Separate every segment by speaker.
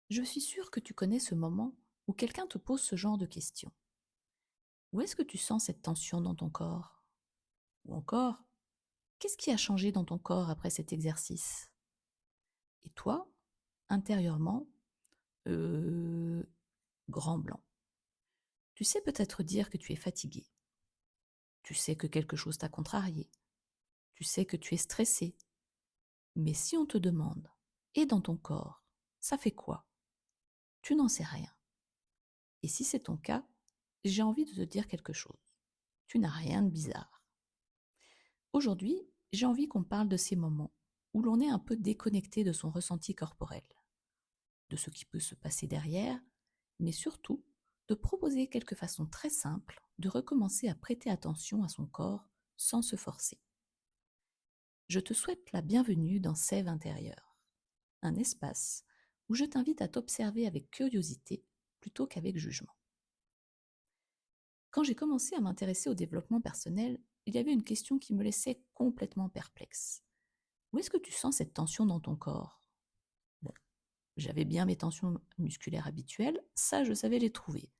Speaker 1: Je suis sûre que tu connais ce moment où quelqu'un te pose ce genre de questions. Où est-ce que tu sens cette tension dans ton corps? Ou encore, qu'est-ce qui a changé dans ton corps après cet exercice? Et toi, intérieurement, euh, grand blanc. Tu sais peut-être dire que tu es fatigué. Tu sais que quelque chose t'a contrarié. Tu sais que tu es stressé. Mais si on te demande, et dans ton corps, ça fait quoi? Tu n'en sais rien. Et si c'est ton cas, j'ai envie de te dire quelque chose. Tu n'as rien de bizarre. Aujourd'hui, j'ai envie qu'on parle de ces moments où l'on est un peu déconnecté de son ressenti corporel, de ce qui peut se passer derrière, mais surtout de proposer quelques façons très simples de recommencer à prêter attention à son corps sans se forcer. Je te souhaite la bienvenue dans Sève intérieure, un espace où je t'invite à t'observer avec curiosité plutôt qu'avec jugement. Quand j'ai commencé à m'intéresser au développement personnel, il y avait une question qui me laissait complètement perplexe. Où est-ce que tu sens cette tension dans ton corps? Bon, j'avais bien mes tensions musculaires habituelles, ça je savais les trouver.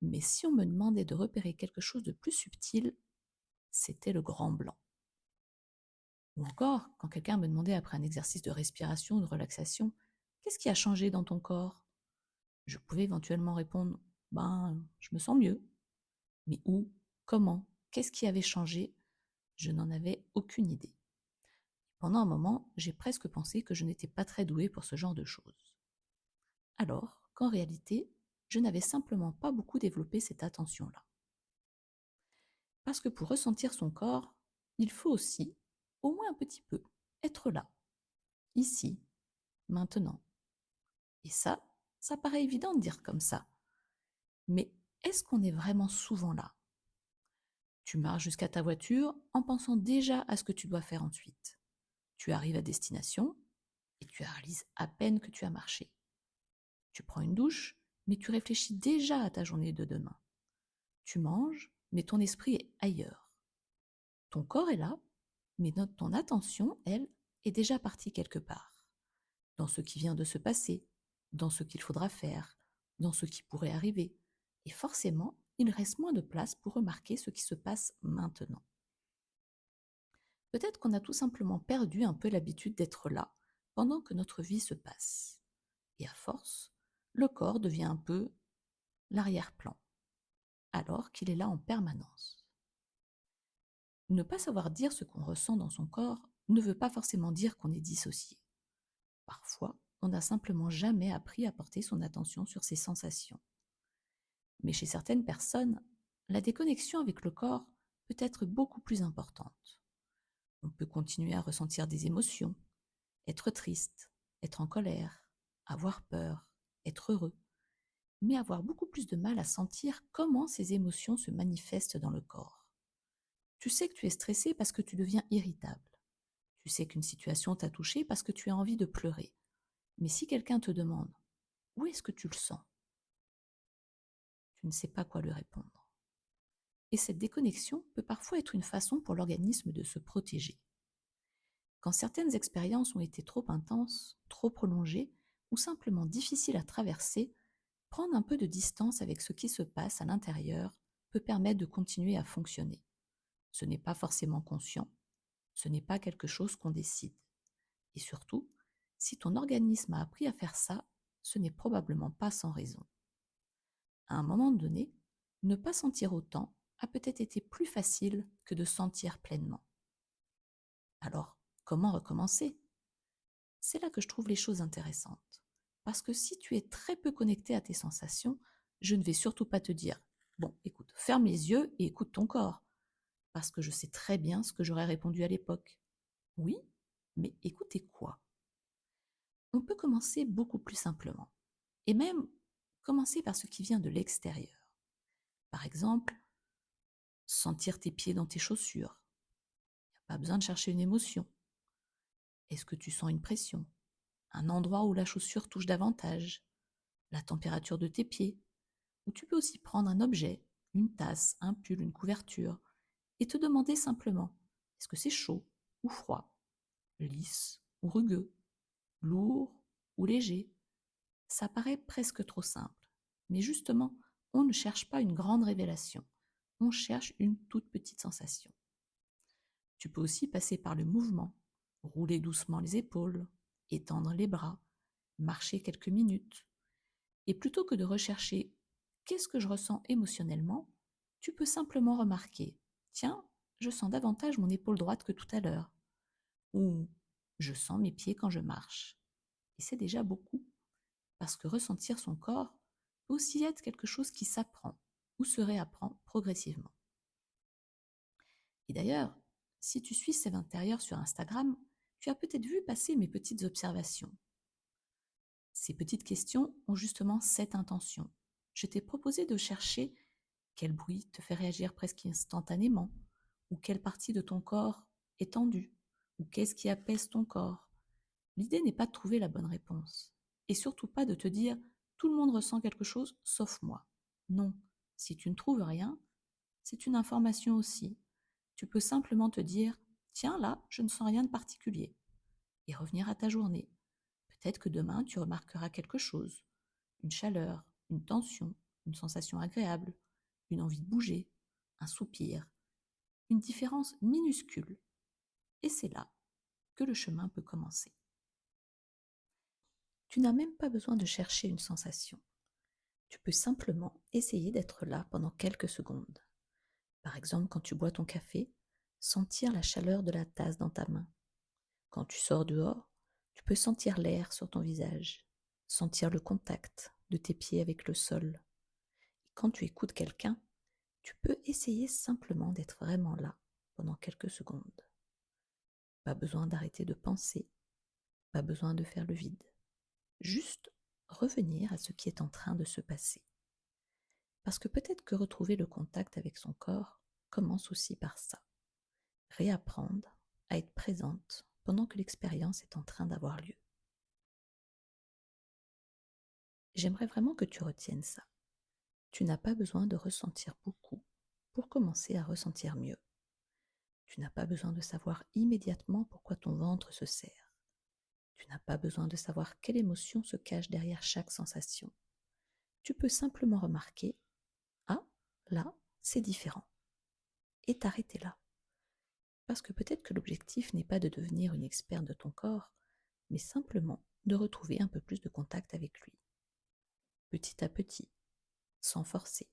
Speaker 1: Mais si on me demandait de repérer quelque chose de plus subtil, c'était le grand blanc. Ou encore, quand quelqu'un me demandait après un exercice de respiration ou de relaxation, qu'est-ce qui a changé dans ton corps? Je pouvais éventuellement répondre, ben, je me sens mieux. Mais où? Comment? Qu'est-ce qui avait changé? Je n'en avais aucune idée. Pendant un moment, j'ai presque pensé que je n'étais pas très douée pour ce genre de choses. Alors qu'en réalité, je n'avais simplement pas beaucoup développé cette attention-là. Parce que pour ressentir son corps, il faut aussi, au moins un petit peu, être là, ici, maintenant. Et ça paraît évident de dire comme ça. Mais est-ce qu'on est vraiment souvent là? Tu marches jusqu'à ta voiture en pensant déjà à ce que tu dois faire ensuite. Tu arrives à destination et tu réalises à peine que tu as marché. Tu prends une douche, mais tu réfléchis déjà à ta journée de demain. Tu manges, mais ton esprit est ailleurs. Ton corps est là, mais ton attention, elle, est déjà partie quelque part. Dans ce qui vient de se passer, dans ce qu'il faudra faire, dans ce qui pourrait arriver. Et forcément, il reste moins de place pour remarquer ce qui se passe maintenant. Peut-être qu'on a tout simplement perdu un peu l'habitude d'être là pendant que notre vie se passe. Et à force, le corps devient un peu l'arrière-plan, alors qu'il est là en permanence. Ne pas savoir dire ce qu'on ressent dans son corps ne veut pas forcément dire qu'on est dissocié. Parfois, on n'a simplement jamais appris à porter son attention sur ses sensations. Mais chez certaines personnes, la déconnexion avec le corps peut être beaucoup plus importante. On peut continuer à ressentir des émotions, être triste, être en colère, avoir peur, être heureux, mais avoir beaucoup plus de mal à sentir comment ces émotions se manifestent dans le corps. Tu sais que tu es stressé parce que tu deviens irritable. Tu sais qu'une situation t'a touché parce que tu as envie de pleurer. Mais si quelqu'un te demande où est-ce que tu le sens, tu ne sais pas quoi lui répondre. Et cette déconnexion peut parfois être une façon pour l'organisme de se protéger. Quand certaines expériences ont été trop intenses, trop prolongées ou simplement difficiles à traverser, prendre un peu de distance avec ce qui se passe à l'intérieur peut permettre de continuer à fonctionner. Ce n'est pas forcément conscient, ce n'est pas quelque chose qu'on décide. Et surtout, si ton organisme a appris à faire ça, ce n'est probablement pas sans raison. À un moment donné, ne pas sentir autant a peut-être été plus facile que de sentir pleinement. Alors, comment recommencer? C'est là que je trouve les choses intéressantes. Parce que si tu es très peu connecté à tes sensations, je ne vais surtout pas te dire bon, écoute, ferme les yeux et écoute ton corps. Parce que je sais très bien ce que j'aurais répondu à l'époque. Oui, mais écoutez quoi? On peut commencer beaucoup plus simplement. Et même commencer par ce qui vient de l'extérieur. Par exemple, sentir tes pieds dans tes chaussures. Il n'y a pas besoin de chercher une émotion. Est-ce que tu sens une pression? Un endroit où la chaussure touche davantage? La température de tes pieds? Ou tu peux aussi prendre un objet, une tasse, un pull, une couverture, et te demander simplement, est-ce que c'est chaud ou froid, lisse ou rugueux, lourd ou léger? Ça paraît presque trop simple, mais justement, on ne cherche pas une grande révélation, on cherche une toute petite sensation. Tu peux aussi passer par le mouvement, rouler doucement les épaules, étendre les bras, marcher quelques minutes. Et plutôt que de rechercher qu'est-ce que je ressens émotionnellement, tu peux simplement remarquer, tiens, je sens davantage mon épaule droite que tout à l'heure, ou je sens mes pieds quand je marche. Et c'est déjà beaucoup, parce que ressentir son corps peut aussi être quelque chose qui s'apprend ou se réapprend progressivement. Et d'ailleurs, si tu suis Sève intérieure sur Instagram, tu as peut-être vu passer mes petites observations. Ces petites questions ont justement cette intention. Je t'ai proposé de chercher quel bruit te fait réagir presque instantanément, ou quelle partie de ton corps est tendue, ou qu'est-ce qui apaise ton corps. L'idée n'est pas de trouver la bonne réponse, et surtout pas de te dire tout le monde ressent quelque chose sauf moi. Non, si tu ne trouves rien, c'est une information aussi. Tu peux simplement te dire tiens là, je ne sens rien de particulier, et revenir à ta journée. Peut-être que demain tu remarqueras quelque chose, une chaleur, une tension, une sensation agréable, une envie de bouger, un soupir, une différence minuscule. Et c'est là que le chemin peut commencer. Tu n'as même pas besoin de chercher une sensation. Tu peux simplement essayer d'être là pendant quelques secondes. Par exemple, quand tu bois ton café, sentir la chaleur de la tasse dans ta main. Quand tu sors dehors, tu peux sentir l'air sur ton visage, sentir le contact de tes pieds avec le sol. Et quand tu écoutes quelqu'un, tu peux essayer simplement d'être vraiment là pendant quelques secondes. Pas besoin d'arrêter de penser, pas besoin de faire le vide. Juste revenir à ce qui est en train de se passer. Parce que peut-être que retrouver le contact avec son corps commence aussi par ça. Réapprendre à être présente pendant que l'expérience est en train d'avoir lieu. J'aimerais vraiment que tu retiennes ça. Tu n'as pas besoin de ressentir beaucoup pour commencer à ressentir mieux. Tu n'as pas besoin de savoir immédiatement pourquoi ton ventre se serre. Tu n'as pas besoin de savoir quelle émotion se cache derrière chaque sensation. Tu peux simplement remarquer « Ah, là, c'est différent » et t'arrêter là. Parce que peut-être que l'objectif n'est pas de devenir une experte de ton corps, mais simplement de retrouver un peu plus de contact avec lui. Petit à petit, sans forcer,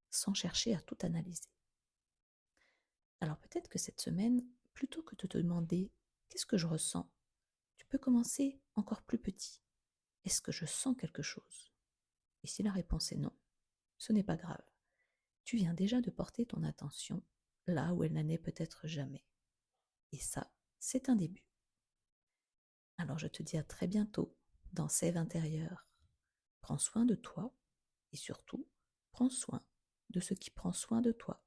Speaker 1: sans chercher à tout analyser. Alors peut-être que cette semaine, plutôt que de te demander « Qu'est-ce que je ressens ?», tu peux commencer encore plus petit. Est-ce que je sens quelque chose ? Et si la réponse est non, ce n'est pas grave. Tu viens déjà de porter ton attention là où elle n'en est peut-être jamais. Et ça, c'est un début. Alors je te dis à très bientôt dans Sève intérieure. Prends soin de toi et surtout, prends soin de ce qui prend soin de toi.